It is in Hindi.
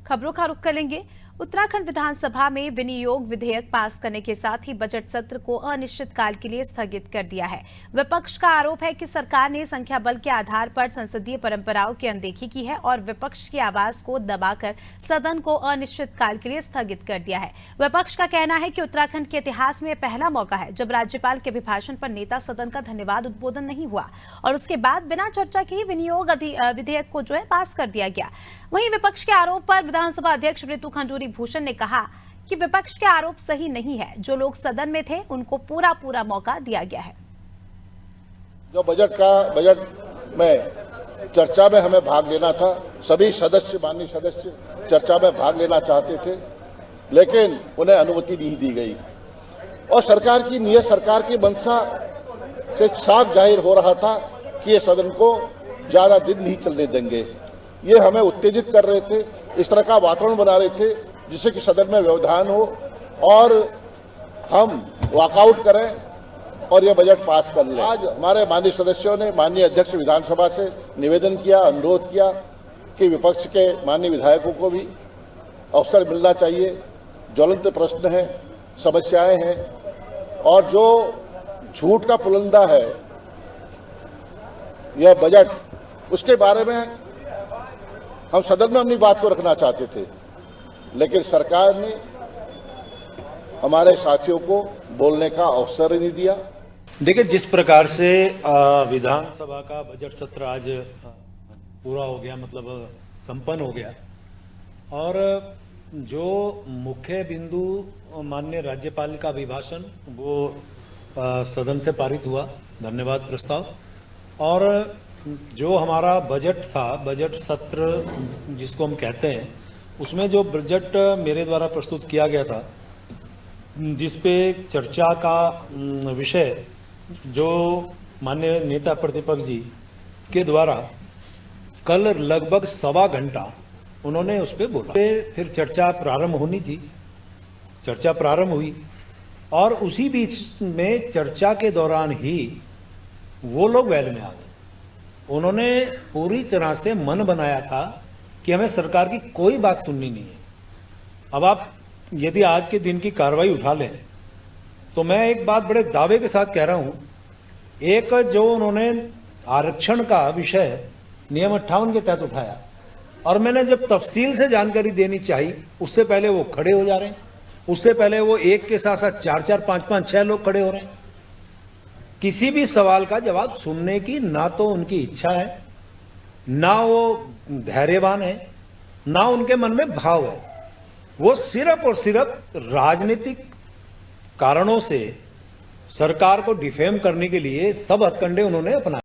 खबरों का रुख करेंगे। उत्तराखंड विधानसभा में विनियोग विधेयक पास करने के साथ ही बजट सत्र को अनिश्चितकाल के लिए स्थगित कर दिया है। विपक्ष का आरोप है कि सरकार ने संख्या बल के आधार पर संसदीय परंपराओं की अनदेखी की है और विपक्ष की आवाज को दबाकर सदन को अनिश्चितकाल के लिए स्थगित कर दिया है। विपक्ष का कहना है कि उत्तराखंड के इतिहास में पहला मौका है जब राज्यपाल के अभिभाषण पर नेता सदन का धन्यवाद उद्बोधन नहीं हुआ और उसके बाद बिना चर्चा के विनियोग विधेयक को पास कर दिया गया। वहीं विपक्ष के आरोप पर विधानसभा अध्यक्ष ऋतु खंडूरी भूषण ने कहा कि विपक्ष के आरोप सही नहीं है। जो लोग सदन में थे उनको पूरा मौका दिया गया है। जो बजट में चर्चा में हमें भाग लेना था, सभी माननीय सदस्य चर्चा में भाग लेना चाहते थे, लेकिन उन्हें अनुमति नहीं दी गई और सरकार की नीयत, सरकार की मंशा से साफ जाहिर हो रहा था कि ये सदन को ज्यादा दिन नहीं चलने देंगे। ये हमें उत्तेजित कर रहे थे, इस तरह का वातावरण बना रहे थे जिससे कि सदन में व्यवधान हो और हम वॉकआउट करें और ये बजट पास कर लें। आज हमारे माननीय सदस्यों ने माननीय अध्यक्ष विधानसभा से निवेदन किया, अनुरोध किया कि विपक्ष के माननीय विधायकों को भी अवसर मिलना चाहिए। ज्वलंत प्रश्न है, समस्याएं हैं और जो झूठ का पुलंदा है यह बजट, उसके बारे में हम सदन में अपनी बात को रखना चाहते थे, लेकिन सरकार ने हमारे साथियों को बोलने का अवसर ही नहीं दिया। देखिए, जिस प्रकार से विधानसभा का बजट सत्र आज पूरा हो गया, मतलब संपन्न हो गया और जो मुख्य बिंदु माननीय राज्यपाल का अभिभाषण वो सदन से पारित हुआ, धन्यवाद प्रस्ताव, और जो हमारा बजट था, बजट सत्र जिसको हम कहते हैं, उसमें जो बजट मेरे द्वारा प्रस्तुत किया गया था, जिसपे चर्चा का विषय जो माननीय नेता प्रतिपक्ष जी के द्वारा कल लगभग 1.25 घंटा उन्होंने उस पर बोला। फिर चर्चा प्रारंभ होनी थी, चर्चा प्रारंभ हुई और उसी बीच में चर्चा के दौरान ही वो लोग वैल में आ गए। उन्होंने पूरी तरह से मन बनाया था कि हमें सरकार की कोई बात सुननी नहीं है। अब आप यदि आज के दिन की कार्रवाई उठा लें तो मैं एक बात बड़े दावे के साथ कह रहा हूं, एक जो उन्होंने आरक्षण का विषय नियम 58 के तहत उठाया और मैंने जब तफसील से जानकारी देनी चाहिए, उससे पहले वो खड़े हो जा रहे हैं, उससे पहले वो एक के साथ साथ 4-4, 5-5, 6 लोग खड़े हो रहे हैं। किसी भी सवाल का जवाब सुनने की ना तो उनकी इच्छा है, ना वो धैर्यवान है, ना उनके मन में भाव है। वो सिर्फ और सिर्फ राजनीतिक कारणों से सरकार को डिफेम करने के लिए सब हथकंडे उन्होंने अपनाए।